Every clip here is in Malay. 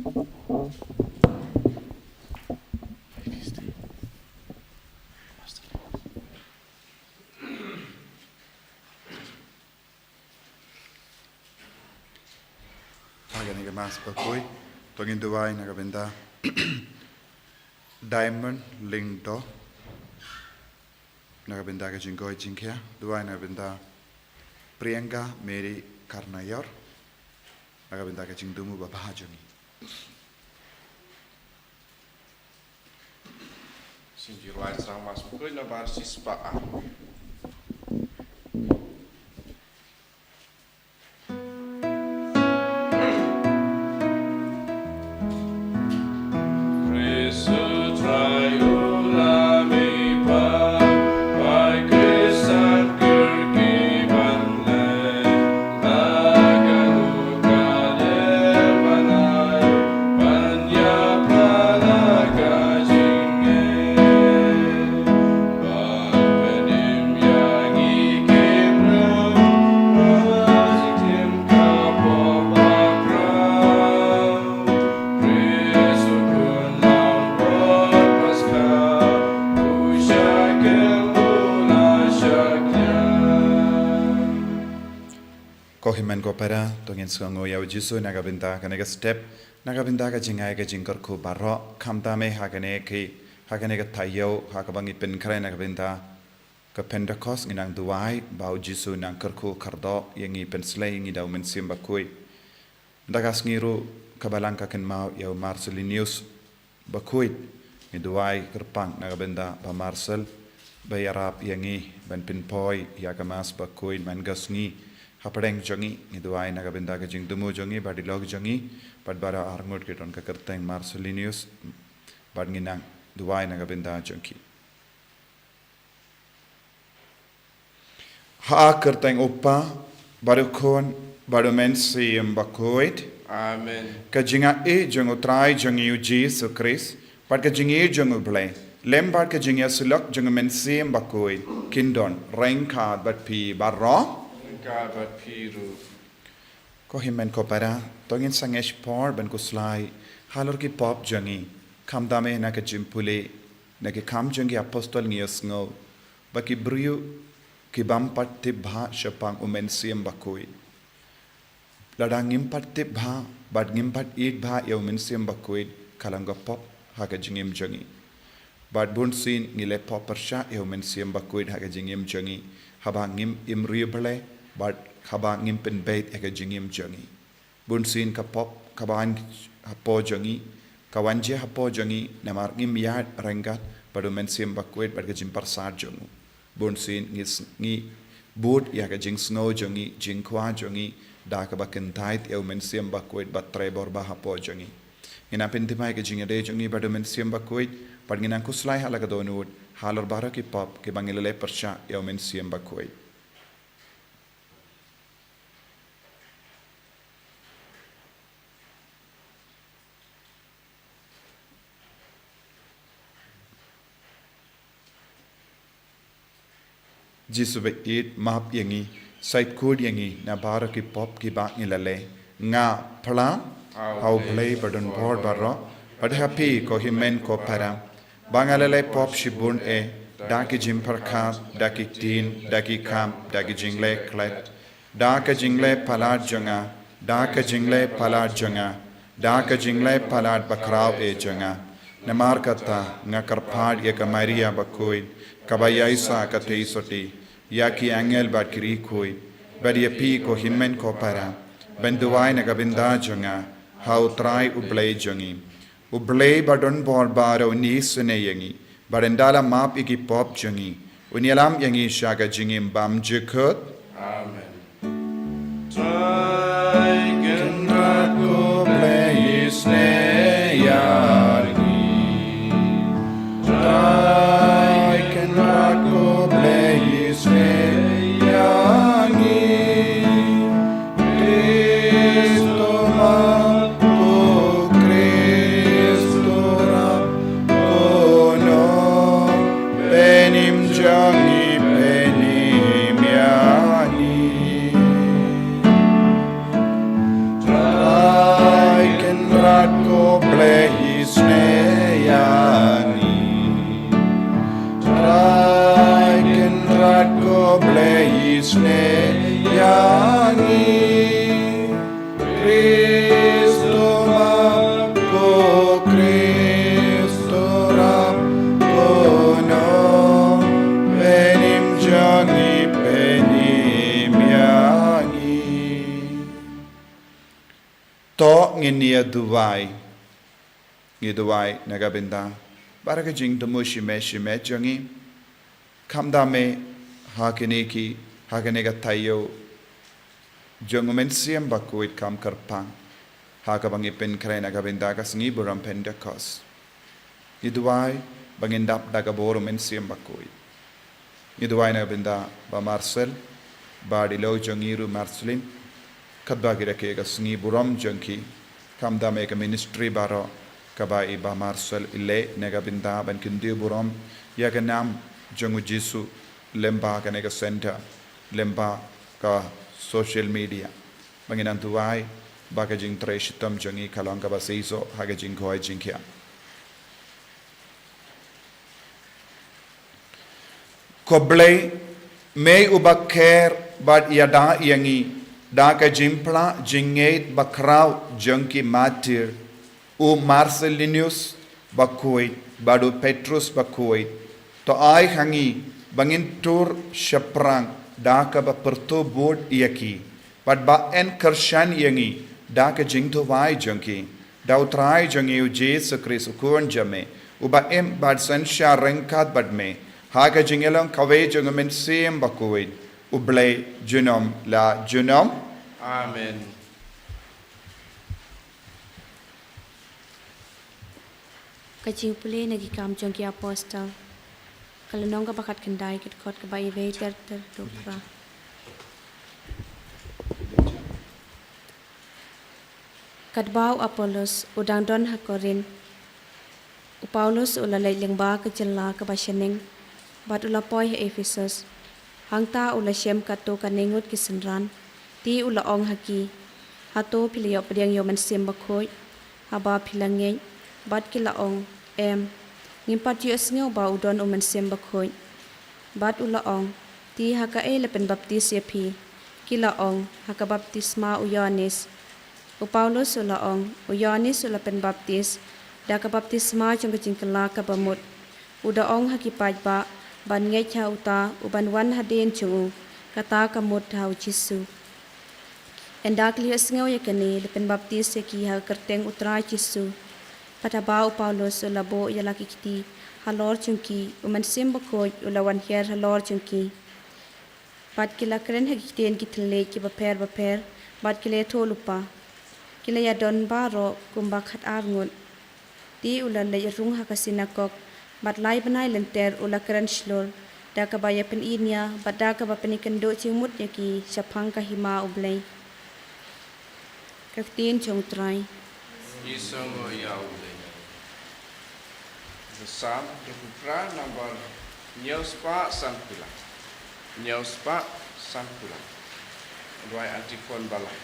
Pagani mas Bakhuid, tongin duway nagabenda Diamond Lingdo nagabenda ka jinggoy jingkya duway nagabenda Priyanka Mary Karnayor nagabenda ka jingdumu babahajoni. Sngi ruai sang mas Bakhuid na basis pa. Kohiman ko para tongin sungo yaw jisu nagabenda kanega step nagabenda ka jingay ka jingkor ko baro kamta me hagane ka Taïew hakabangi pen kray nagabenda ka Pentecost nginang duway bau jisu nang kerku kardo yangi penslay ngi daw mensim Bakhuid dagas ngiru kabalang ka ken mau yaw Marcelinius Bakhuid ngi duway kerpang nagabenda ba Marcel bayarap yangi ban pinpoy yagamas Bakhuid man gasngi hapadeng jongi ngiduai nagabenda ka jing dumu jongi badilog jongi badbara arngut kiton ka kerteng Marcelinius bad nginang duai nagabenda jongi ha kerteng upa barukon badumensi Bakhuid Amen. ka jinga e jongo trai jongi Jesus Christ bad ka jingi jongo blay lembad ka jinga sulok jongo mensi Bakhuid kindon rengkad bad pi barro Kabat piru. Ko himen ko para tongin sangesh por ben kuslai halor ki pop jangi kamdame na ka jimpule na ki kam jangi apostol ngios ngo baki briu ki bam patte bha shapang umen siem Bakhuid ladang ngim patte bha bad ngim pat it bha yo men siem Bakhuid kalanga pop ha ka jingim jangi bad bun sin ngile pop persha yo men siem Bakhuid ha ka jingim jangi haba ngim imriu bale but kaba ngim pen bait eka jingim jangi bunsin ka pop kaban hapo jangi kawanje hapo jangi namar ngim yad rengat padu mensim Bakhuid bad ka jim parsar jangu bunsin ngi boot ya ka jing snow jangi jing kwa jangi da ka baken tait eu mensim Bakhuid bat trebor ba hapo jangi ina pentimai ka jinga de jangi badu mensim Bakhuid pad nginang kuslai halaga donut halor bara ki pop ke bangilele persha eu mensim Bakhuid jisu be it map yangi site code yangi na bara ki pop ki ba ngilale nga phla how play burden board barro but happy ko himen ko para bangalale pop shibun e daki jim parkha daki tin daki kam daki jingle klet daka jingle palat janga daka jingle palat janga daka jingle palat bakraw e janga namar kata nga karphad ye kamaria Bakhuid kabaya isa ka teisoti yaki angel bad kiri koi bad ye pi ko himen ko para benduai nagabinda janga how try ublay jangi ublay badon bor baro ni sune yangi barendala map iki pop jangi unyalam yangi shaga jingim bam jekot Amen. Try gendrat ko play isne yargi. Try gendrat ko play isne yargi. Cristo ma Cristo ra kono benim jangi benim yani. Try gendrat ko to nginia duwai ngi duwai nagabinda baraka jing to mushime shime jangi kamdame hakineki hakinega Taïew jongumen siam Bakhuid kam karpang hakabangi pen kray nagabinda kasngi buram Pentecost iduwai bangindap dagaboro men siam Bakhuid iduwai nagabinda ba Marcel ba dilo jangiru Marcelin kadbagira ke kasngi buram jangki kamdame ka ministry baro kabai ba Marcel ile nagabinda ban kindi buram ya kanam jangu Jisu lemba ka nega center lemba ka social media banginan tuwai baka jing treshitam jangi kalong ka basiso haga jing koi jingkya koblei may ubakher bad yada yangi daka jimpla jingate bakraw jangki matir u Marcellinus Bakhuid badu Petrus Bakhuid to ai hangi bangin tur shaprang daka ba perto board yaki bad ba en kershan yangi daka jingto vai jangki dautrai jangi u Jesus Christ ukun jame uba em bad sansha rengkat bad me haga jingelang kawe jangamen sim Bakhuid ublay junom la junom Amen. Kacing pulih nagi kam jongki apostle. Kalau nong bakat kendai kit kot ke bayi veter terdukra. Kadbau Apollos udang don hakorin. Paulus ulalay lingba ke jela ke basyaning. Bat ulapoi he Ephesus. Hangta ulasiem kato kaningut kisenran. Ti ulaong haki. Hato piliyop pediang yoman sim Bakhuid. Haba pilangay. Bat kilaong em. Ngimpat yus ngaw ba udon uman sim Bakhuid. Bat ulaong. Ti haka lepen baptis yapi. Kilaong haka baptisma uyanis. Paulus ulaong. Uyanis ulapen baptis. Daka baptisma chung kecingkela kabamut. Udaong hakipaj ba. Ban ngay cha uta uban wan hadin chungu. Kata kamut hau Jisu. Endak lias ngaw yakani lepen baptis yaki ha kerteng utra Jisu. Pataba Paulus ulabo yalaki kiti halor chungki uman sim Bakhuid ulawan her halor chungki. Pat kila keren hakiten kitele ki baper bat kile tolupa. Kila ya don baro kumbak hat arngun. Di ulalay rung hakasinakok bat lai banai lenter ula keren shlor. Daka baya pen inya bat daka ba penikendo cingmut yaki syapang kahima ublay. Kaktin chong try. Isongo yaude. The Psalm the Kupra number Nyauspa Sampula. Nyauspa Sampula. Dua antifon balai.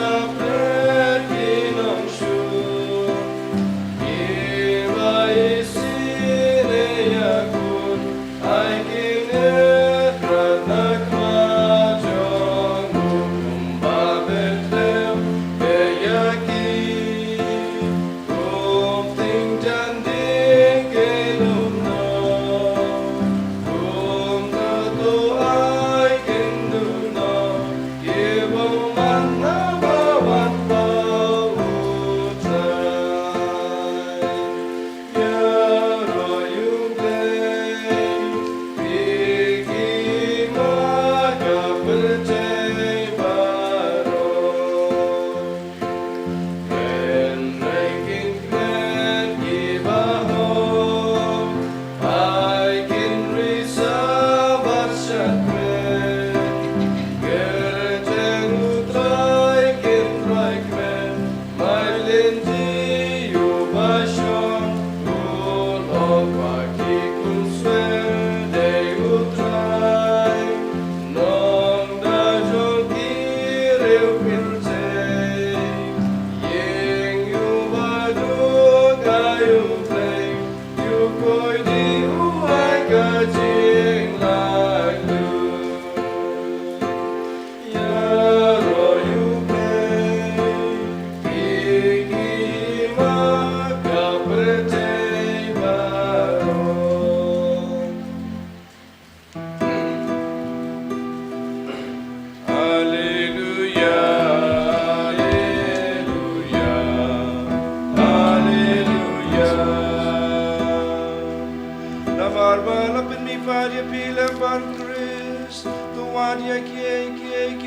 Of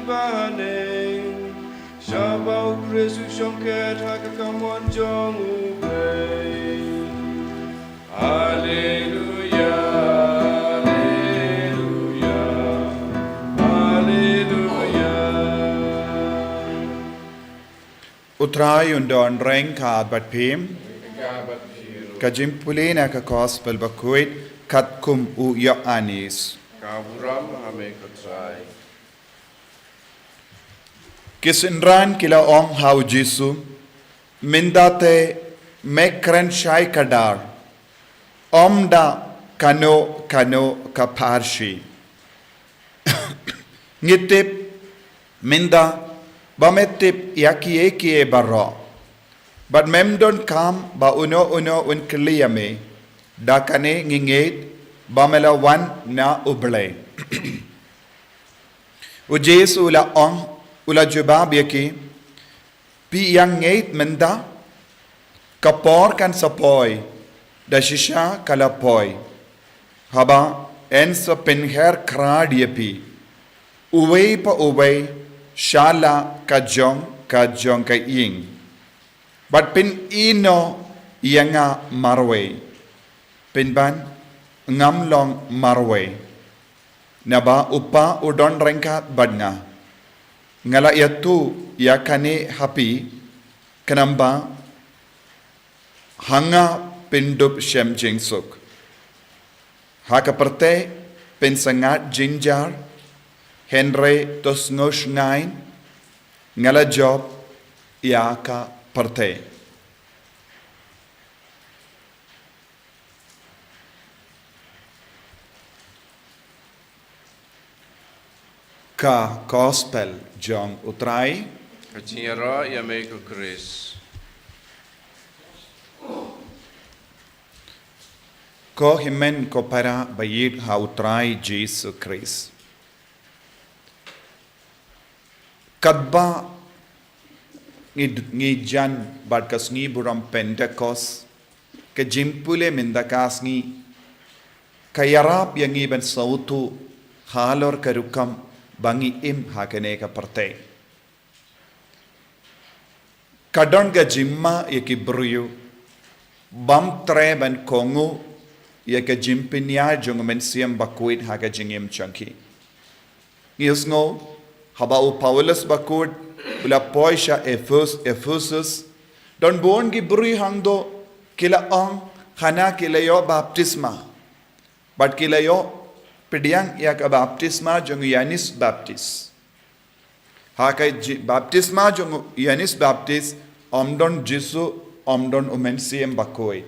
bahaneng Shabau Kristu Shonket Hakakamon Jong Ubei Hallelujah Hallelujah Hallelujah Utrai undon reng ka bat pim Kabat Hiru kajimpulina ka gospel Bakhuid kat kum u yo anis. Kaburam Hame Kutrai Kisinran kila ong hau Jisu mindate mekren shai kadar omda kano kaparshi ngitip minda bametip yakie baro but memdon kam ba uno un kliyame dakane nginget bamela wan na uble u Jesu la ong ula jubab yaki pi yang ngeit menda kapor kan sapoy da shisha kalapoy haba en sa penher krad yapi uwei pa uwei shala ka jong ka ing but pin ino yanga marwe pin ban ngamlong marwe naba upa udon rengkat badnga ngala yatu yakane happy kanamba hanga pindup shem jingsuk hakaperte pensangat jinjar henry tosngosh ngain ngala job yaka parte ka gospel jong utrai Kachira Yameko Chris ko himen ko para bayid ha utrai Jesus Christ kadba ngi jan barkas ngi buram Pentecost ke jimpule mindakas ngi kayarap yang ngi ben sautu halor karukam bangi im hakane ka parte kadon ga jimma yaki bruyu bam tre ban kongu yaka jimpinya jong men siam Bakhuid haga jingim chunky yesno haba u Paulus Bakhuid ula poisha Ephesus don bon gi bruyu hangdo kila ang hana kila yo baptisma but kila yo Pediang yak baptisma jong Yanis Baptist. Hakai baptisma jong Yanis Baptist omdon Jisu omdon umensiem Bakhuid.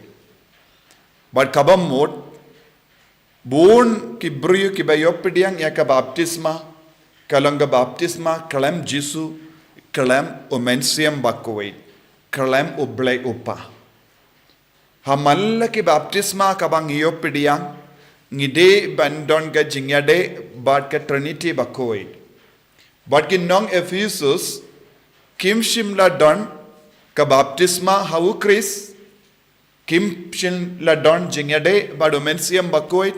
But kabam mod born ki brio ki bayo pediang yak baptisma kalanga baptisma kalam Jisu kalam umensiem Bakhuid kalam ublay upa. Hamalla ki baptisma kabang iyo pediang ngide bandon ga jingyade bat ka Trinity Bakhuid bat ki nong Ephesus kim shimla don ka baptisma hau Chris kim shimla don jingyade badu mensiam Bakhuid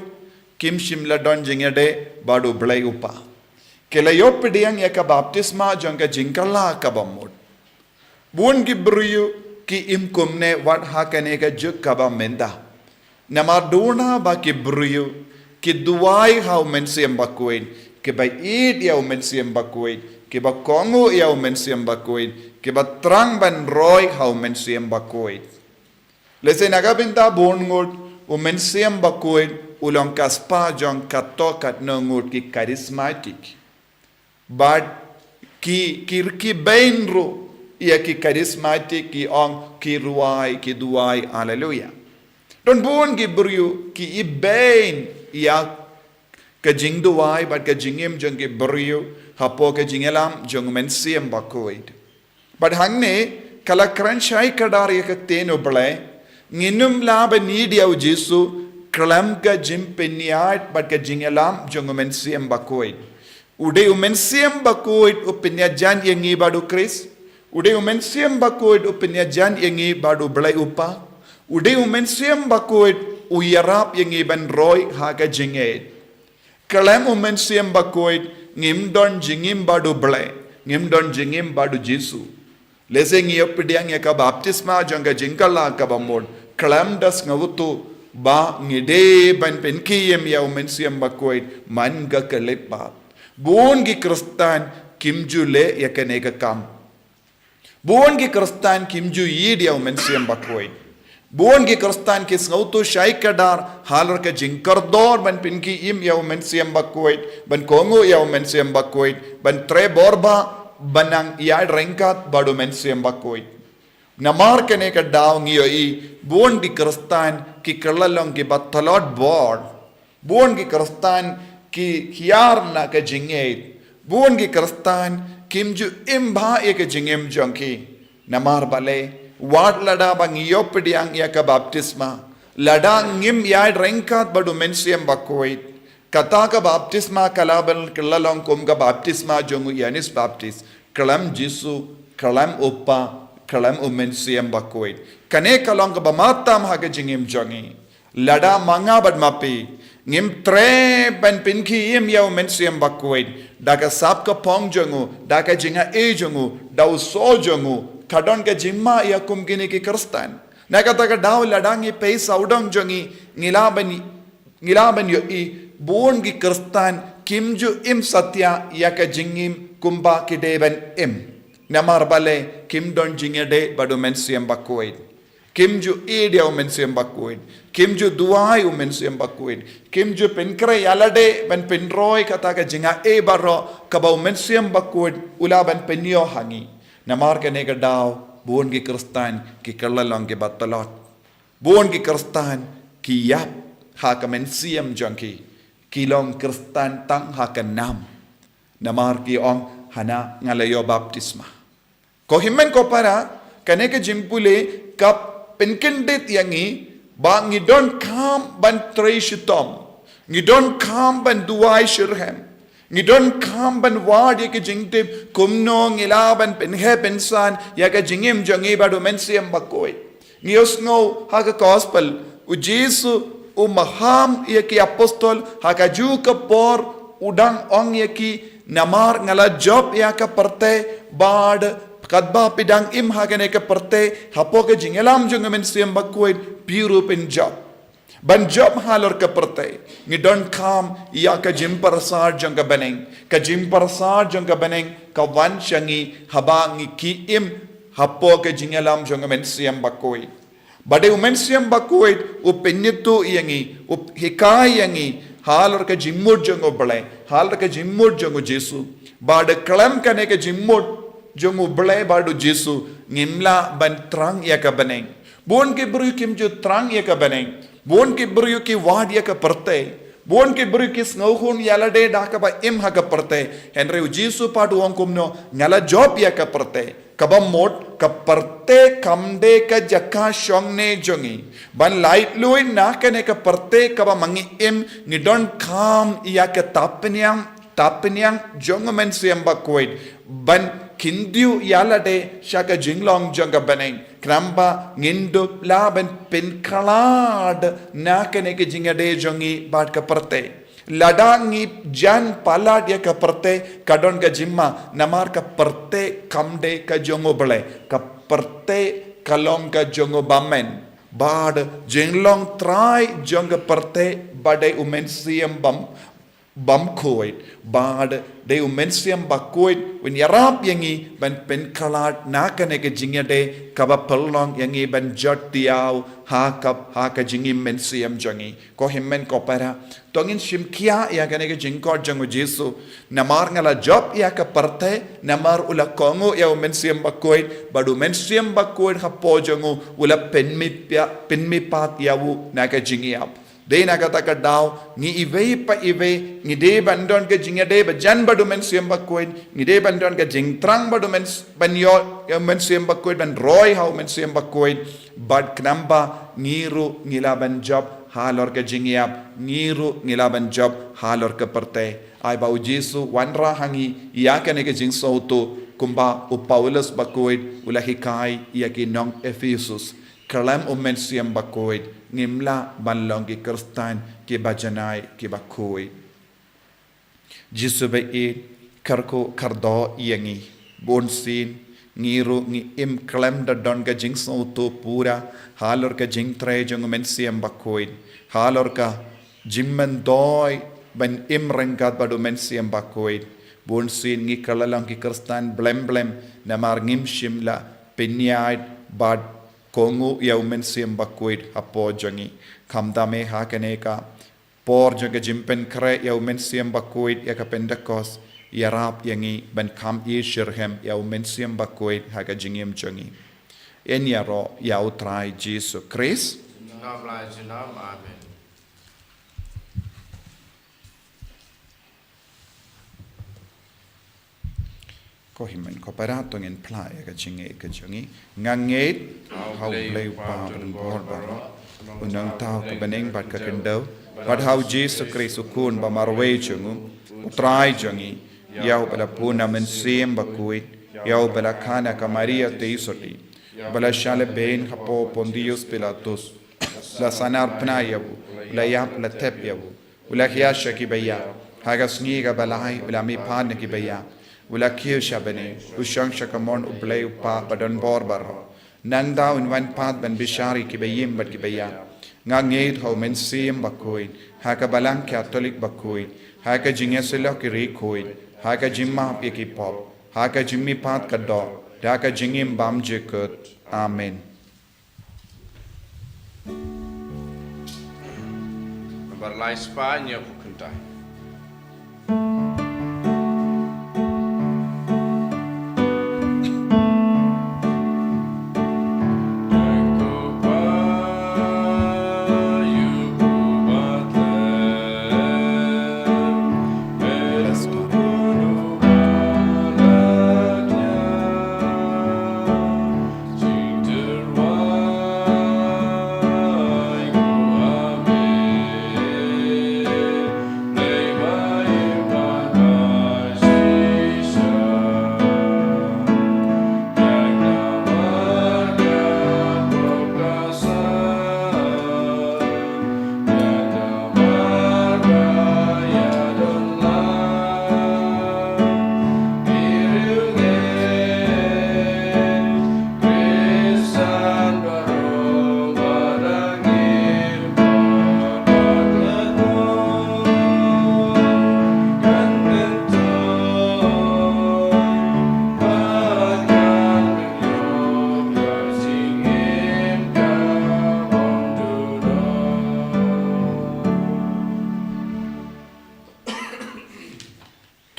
kim shimla don jingyade badu blay upa kela yo pediang ya ka baptisma jong ka jingkala ka bamod bun ki bruyu ki im kumne wat hakane ka juk ka ba menda Namaduna ba ki bruyu ki duai hau mensiam Bakhuid ki ba id ya mensiam Bakhuid ki ba kongo ya mensiam Bakhuid ki ba trang ban roy hau mensiam Bakhuid lese nagabinta bongot mensiam Bakhuid ulong kaspa jong katokat nongut ki charismatic but ki benro ya ki charismatic ki ong ki ruai ki duai hallelujah don bon gi buryu ki ibain ya ka jingduai but ka jingim jong gi buryu hapo ka jingelam jong mensiam Bakhuid but hangne kala kranchai kadar ya ka teno ble nginum lab need ya Jesu kalam ka jimpeniat but ka jingelam jong mensiam Bakhuid ude mensiam Bakhuid upenya jan yengi badu Chris ude mensiam Bakhuid upenya jan yengi badu ble upa ude mensiam Bakhuid uyarap yang iban roy haga jinget kalam mensiam Bakhuid ngim don jingim badu ble ngim don jingim badu Jesu lese ngiyop pidiang ya ka baptisma janga jingkala ka bamod klam das ngawutu ba ngide ban penkiyem ya umensiam Bakhuid man ga kalepat buon gi kristan kimjule ya kanega kam buon gi kristan kimju yid ya umensiam Bakhuid buon gi kristan kis ngautu shai kadar halor ka jingkardor ban pinki im ya umensiam Bakhuid ban kongo ya umensiam Bakhuid ban tre borba banang ya rengkat badu umensiam Bakhuid namar kene ka daw ngiyo i buon gi kristan ki kerlalong ki batalot board buon gi kristan ki hiar na ka jingait buon gi kristan kimju imba e ka jingem jongki namar bale Wat lada bang iyopediang ya ka baptisma lada ngim ya rengkat badu mensiam Bakhuid kata ka baptisma kalabal kelalong kum ka baptisma jongu yanis baptis kalam Jesu kalam uppa kalam umensiam Bakhuid kane kalong ka bamatam ha ka jingim jongi lada manga bad mapi ngim tre ban pinki im ya umensiam Bakhuid daga sap ka pong jongu daga jinga e jongu dau so jongu kadon ke jimma ya kum gini ki kristan na kata ka daw ladangi peis audong jongi ngilaban yo i buon gi kristan kimju im satya ya ka jingim kumba ki deben im namar bale kim don jingede badu mensiam Bakhuid kimju dia mensiam Bakhuid kimju duai mensiam Bakhuid kimju penkre yalade ban penroi kata ka jinga e baro ka ba mensiam Bakhuid ulaban penyo hangi namar kene ka daw buon gi kristan ki kallalong ki batalot buon gi kristan ki yap ha ka mensiam jongki kilong kristan tang ha ka nam namar ki ong hana ngalayo baptisma ko himmen ko para kane ka jimpule kap penkendit yangi ba ngidon kam ban treishitom ngidon kam ban duai shirhem ngidon kam ban wad ya ka jingtip kumno ngilaban penhe pensan ya ka jingim jongi badu mensiam Bakhuid ngiyos ngo ha ka gospel u Jesu u maham ya ki apostol ha ka ju ka por udang ong ya ki namar ngala job ya ka parte bad kadba pidang im ha ka ne ka parte hapo ka jingelam jong mensiam Bakhuid piru pen job ban job halor ka parte ngidon kam ya ka jim parasar jong ka beneng ka jim parasar jong ka beneng ka wan changi habang ki im hapo ka jingelam jong mensiam Bakhuid bade mensiam Bakhuid u pennitu yangi u hikai yangi halor ka jimmud jong oble halor ka jimmud jong Jesu bade klam kane ka jimmud jong oble badu Jesu ngimla ban trang ya ka beneng bon ke bru kim ju trang ya ka beneng bon ke bru ki wad ya ka parte bon ke bru ki snauhun yalade da ka ba im ha ka parte henry Jesu padu ong kumno ngala job ya ka parte kaba mot ka parte kamde ka jakka shongne jongi ban light luin na ka ne ka parte kaba mangi im ngidon kam ya ka tapnyang jong mensiam Bakhuid ban kindiu yalade shaka jinglong jonga beneng kramba ngindu laban penkalad na kene ke jingade jongi bad ka parte ladangi jan palad ya ka parte kadon ka jimma namar ka parte kamde ka jongo bele ka parte kalong ka jongo bamen bad jinglong try jonga parte bade umensiam Bakhuid bad de umensiam Bakhuid when yarap yangi ban penkalad na kane ke jingade kaba pelong yangi ban jot Taïew ha ka jingi mensiam jangi ko himmen ko para tongin shimkia ya kane ke jingkor jangu Jesu namar ngala job ya ka parte namar ula kongo ya umensiam Bakhuid badu mensiam Bakhuid ha po jangu ula penmi pat yawu na ka jingiap de na kata ka daw ni ive pa ive ni de bandon ke jingade ba jan badu mensiam Bakhuid ni de bandon ke jingtrang badu banyo mensiam Bakhuid ban roy how mensiam Bakhuid bad knamba ngiru ngilaban job halor ke jingiap ngiru ngilaban job halor ke parte ai ba Jesu wanra hangi ya kane ke jing sautu kumba u Paulus Bakhuid ulahikai ya ki nong Ephesus kalam mensiam Bakhuid ngimla banlong ki kristan ki bajanai ki Bakhuid Jisu ba karko kardo yangi bonsin ngiru ngi im klem da don ga jing so to pura halor ka jing tre jong men siam Bakhuid halor ka jimmen doi ban im rengat badu men siam Bakhuid bonsin ngi kalalang ki kristan blem namar ngim shimla penyait bad kongu yau men siam Bakhuid apo jangi kamdame ha kaneka por jaga jimpen kre yau men siam Bakhuid ya ka Pentecost yarap yangi ban kam shirhem yau men siam Bakhuid ha ka jingim jangi en yaro yau trai Jesus Christ Nam lai jinam, amen. ko himen ko paratong en pla ya ka jinge ka jangi nganget how play pa ban bor baro unang tao ka beneng bat ka kendo but how Jesus Christ ukun ba marwe chungu utrai jangi yau bala puna men siam Bakhuid yau bala khana ka Maria teisoti bala shale ben hapo Pontius Pilatus la sanar pnayabu la yap la tepyabu ula khiyasha ki baya haga Sngi balai ula mi pan ki baya ula khiyasha bene ushang shakamon ublay upa badan bor bar nang daw in wan pat ban bishari ki bayim bat ki baya ngangeit ho men siam Bakhuid haga balang Catholic Bakhuid haga jingeselo ki rekhoid haga jimma ki pop haga jimmi pat kaddo haga jingim bam jekut amen. Berlai Spanya bukantai.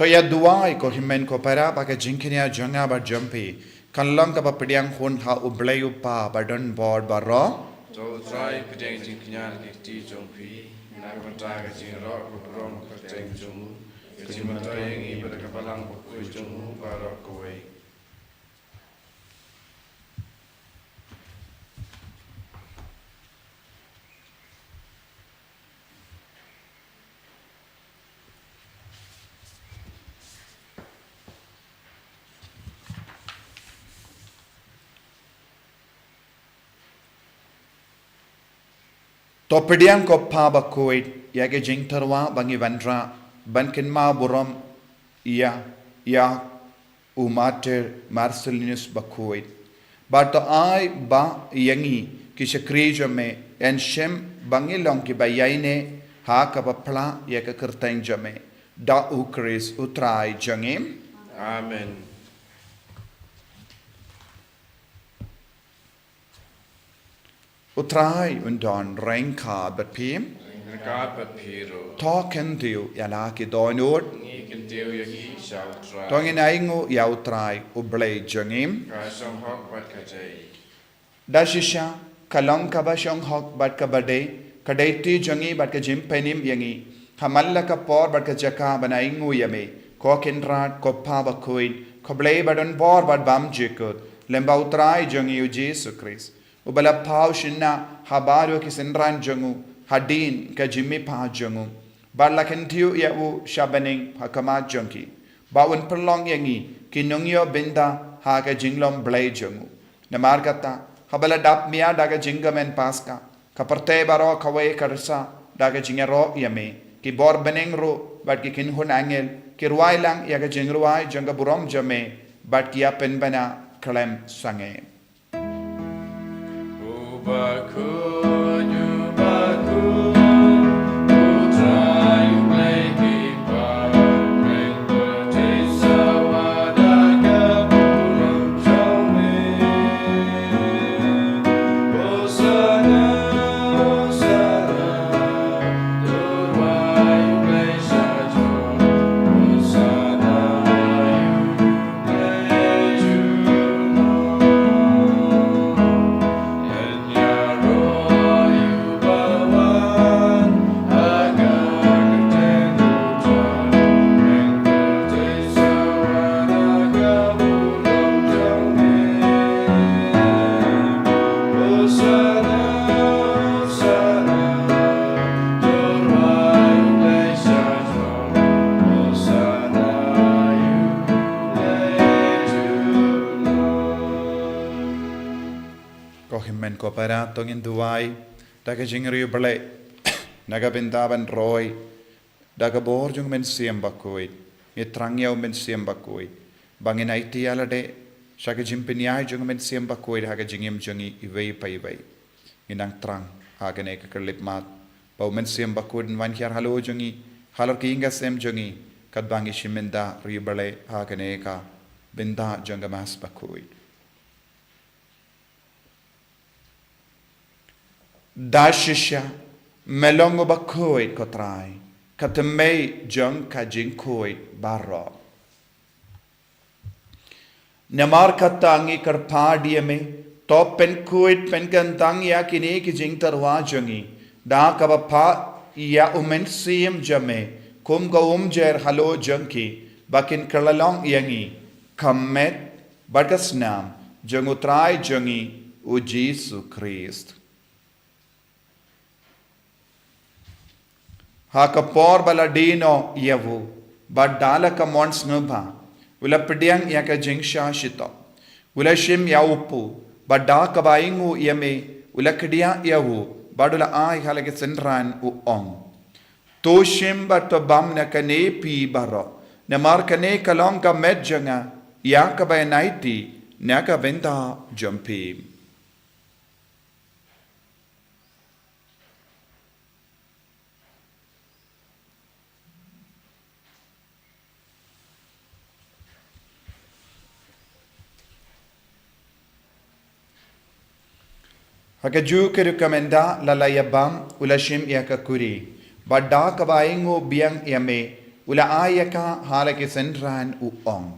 To ya duai ko himen ko para ba ka jinkinia janga ba jampi kan lang ka ba pediang hun ha ublay upa ba don board ba ro So try pedang jing kenyan ki ti jong pi na mata ka jing ro ko rom ka jing jong ka jing mata yang i pada ka balang ko jong ba ro ko wei. to pediang ko pa Bakhuid ya ke jing tarwa bangi vandra bankin ma buram ya umater Marcellinus Bakhuid but to ai ba yangi ki shakrijo me en shem bangi long ki bayaine ha ka pla ya ka kerteng jame da ukris utrai jangim Amen. utrai undon renka bat pim Rekat bat piro. talken dio ya la ki doinod Ni kan teu ya ki shau try. tongin aingo ya utrai ublay jangim Ka shong hok bat ka jai. dashisha kalong ka ba shong hok bat ka bade kadaiti jangi bat ka jim penim yangi hamalla ka por bat ka jaka banaingo yame ko kenrat ko pa Bakhuid ko blay badon por bat bam jekut lemba utrai jangi u Jesus Christ ubala pau shinna habaro ki senran jangu hadin ka jimmi pa jangu bala kentiu ya u shabaning hakama jangi bawon perlong yangi kinungyo binda ha ka jinglom blay jangu namargata habala dap mia daga jingamen Paskha kaparte baro kawe karsa daga jingero yame ki bor beneng ro bat ki kin hun angel ki ruai lang ya ka jing ruai janga burom jame bat ki apen bana klem sange Bakhuid, Bakhuid, try play keeper, make the taste wadaga puram chame. Osana, Osana, why you play shajo? Osana, you play juno. Kohimen ko para tongin duai daga jingri bale naga bintaban roy daga borjung men siem Bakhuid ye trangyau men siem Bakhuid bangin aiti alade shaka jimpinyai jung men siem Bakhuid haga jingim jungi iwei pai wei inang trang haga ne ka klip mat pau men siem Bakhuid wan hyar halo jungi halor ki inga sem jungi kad bangi shimenda ri bale haga ne ka binda junga mas Bakhuid Dashisha melongo Bakhuid kotrai katemei jung ka jinkoid barro Namar katangi karpadia me top pen kuid pen gantang ya kini ki jing tarwa jungi da kabapa ya umen siem jame kum go jer halo junki bakin kalalong yangi kammet bagasnam jungutrai jungi u Jesu Christ Hakapor baladino yavu badala ka mons ngba ula pediang ya ka jingsha shito ula shim ya upu badda ka baingu yame ula kedia yavu badula ai halage senran u ong to shim bat bam na kane pi baro na mar kane kalong ka medjanga ya ka ba naiti na ka venda jumpi Hakaju kerukamenda lalayabam ulashim yakakuri badda kabaingo biang yame ula ayaka halake senran uong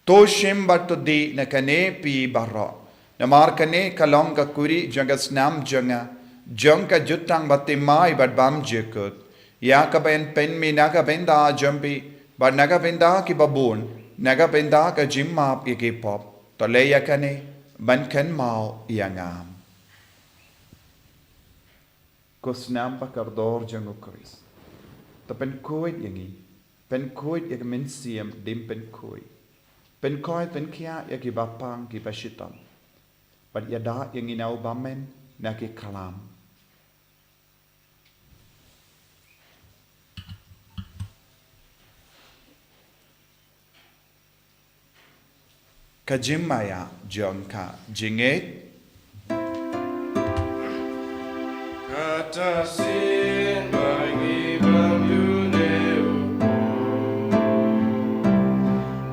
toshim batudi nakane pi barro namar kane kalong kakuri jangasnam janga jangka jutang batimai badbam jekut yakaben penmi nagabenda jampi bad nagabenda ki babun nagabenda ka jimmap ikipop toleyakane bankan mau yangam Kosnam bakardor jango Chris. Ta pen koid yangi. Pen koid yak men siem dim pen koid. Pen koid pen kia yak bapang ki pashitam. But yada yangi nau bamen na ki kalam. Kajimaya jongka jinget Katasin bagi bamyuneu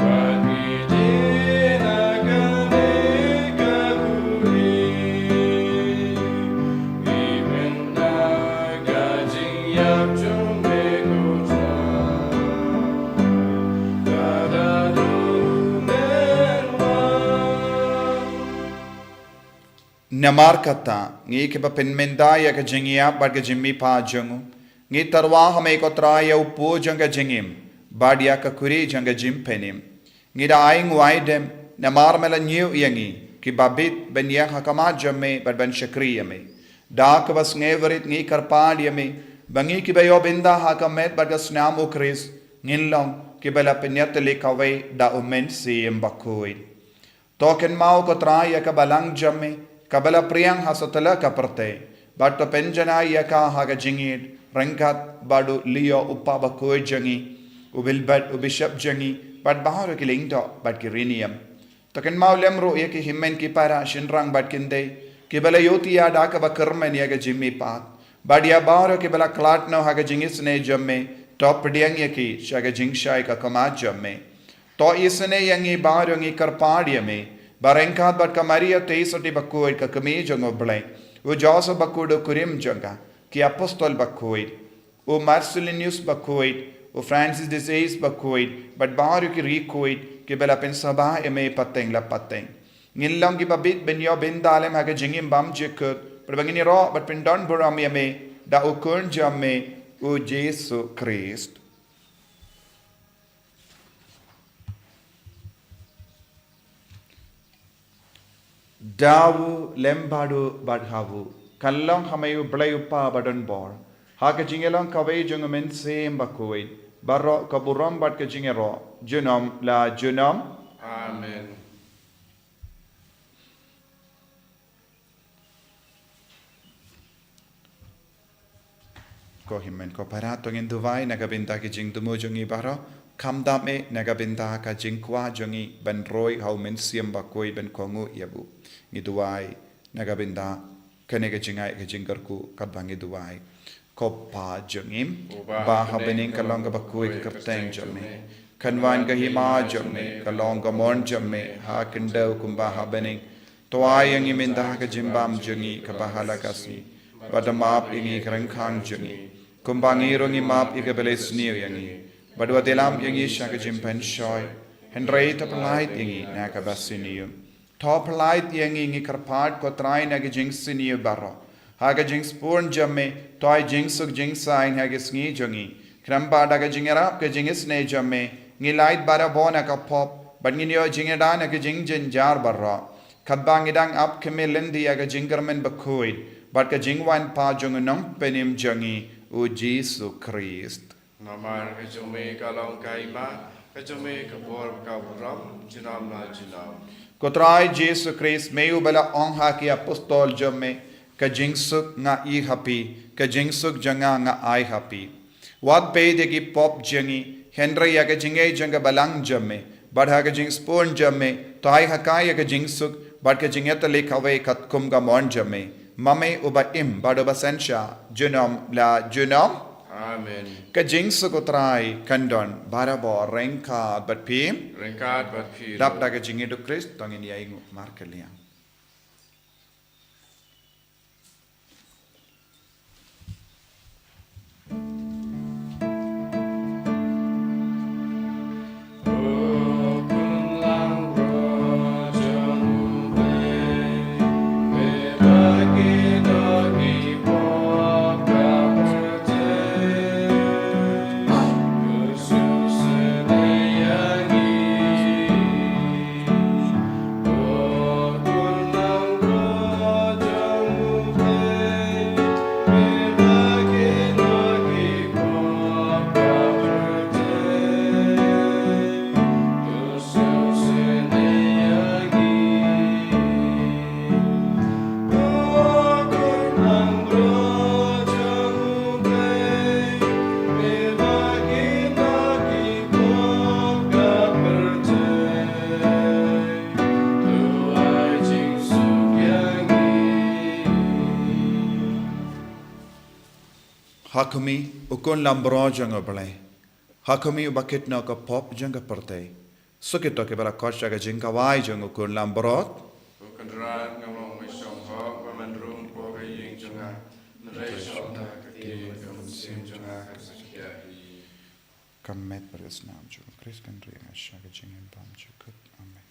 bagi dinagane kakuri imenda gajing yap jumbe kutra dadadu menwa Namar kata ngi ke pen mendaya ka jingia bad ka jimmi pa jangu ngi tarwa hame ko traya upo janga jingim badia ka kuri janga jim penim ngi da aing waidem namar mela new yangi ki babit ben yang hakama jamme bad ben shakriya me da ka bas ngeverit ngi karpad yame bangi ki bayo binda hakamet bad ka snam o kris ngilong ki bela penyat le kawe da umen si Bakhuid token mau ko traya ka balang jamme Kabala priang hasotala kaparte, but to penjana yaka haga jingid, rengkat badu lio upa Bakhuid jangi ubilbat ubishap jangi bat baharo ki lingto bat ki riniam takan maulem ro ye ki himmen ki para shinrang bat kinde ki bala yoti ya da ka bakarmen ya ga jimmi pat badia baharo ki bala klat no ha ga jingis ne jamme top diang ye ki shaga jingshai ka kama jamme to isne yangi baharo ngi karpadia me barengkat bat ka Maria teisoti Bakhuid ka kami jango blai o Joseph Bakhuid kurim janga ki apostol Bakhuid o Marcellinus Bakhuid o Francis de Sales Bakhuid but baharo ki Recoid ki bela pen sabah eme pateng la pateng ngillang ki babit ben yo ben dalem ha ga jingim bam jekut perbangini ro but pen don buram eme da o kun jamme o Jesu Christ dawu lembadu badhavu kallong hamayu blayupa badon bor haka jingelong kawai jungumen sem Bakhuid barro kaburam bad ka jingero junom la junom Amen. ko himmen ko parato ngin duwai nagabinta ki jing dumo jungi baro kamdame nagabinta ka jing kwa jungi ben roy hau men siem Bakhuid ben kongu yabu ngi duwai nagabinta kane ka jingai ka jingarku kadbangi duwai ko pa jungim ba habening kalong ka Bakhuid ka kapteng jamme kanwan ka hima jamme kalong ka mon jamme ha kindau kumba habening toai yang iminda ka jimbam jungi ka bahala kasi badamap ingi kerengkang jungi kumbangi rongi map ika beles niu yangi badwa delam yangi shaka jimpen shoy hendrei tapalait yangi naka basiniu topalait yangi ngi karpat ko trai nagi jingsiniu barro haga jings purn jamme toy jingsuk jingsain haga sngi jungi kramba daga jingerap ka jingis ne jamme ngi light bara bona ka pop badnginyo jingeda nagi jingjin jar barro kadbangidang ap kemilendi aga jingermen Bakhuid but ka jingwan pa jungunong penim jangi o Jesu Christ. Namar ka jume kalong kaima, ka jume ka bor ka buram, jinam na jinam. Kotrai Jesu Christ meyu bala ongha ki apostol jamme ka jingsuk nga I happy, ka jingsuk janga nga I happy. Wat pe de ki pop jangi, Henry ya ka jinge janga balang jamme, badha ka jing spon jamme, tai hakai ya ka jingsuk, bad ka jingeta lekhawe katkum ka mon jamme. Mame uba im bado basensha junom la junom Amen. ka jingsu ko trai kandon barabo rengka bat pim Rengkat bat piro. dap daga jingidu Christ tongin yaingu markeliang Hakumi ukon lambro janga balai. Hakumi ubakit na ka pop janga perte. Sukito ke bala kosha ka jinga wai janga ukon lambrot. Ukandra ngamong mesong ho, pamandrum po ka ying junga. Nare shota ka ki sim junga ka sakya. Kamet beres naam jo. Chris kan ri asha ka jinga pam jo kut. Amen.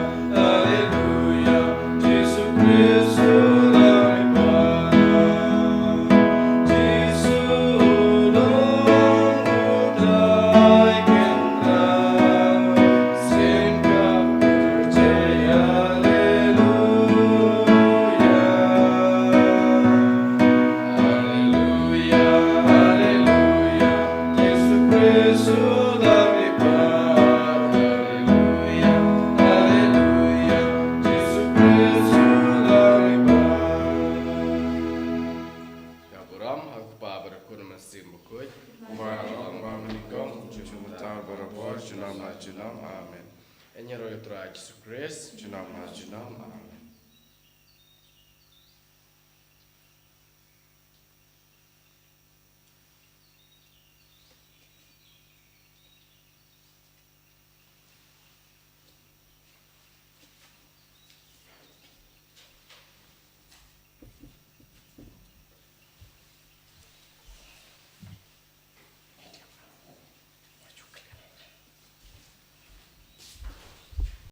kuna masim Bakhuid. Kubarok ba Nyngkong Jumata barapor junam na junam amen. Enye royo tra Jesus Christ junam na junam amen.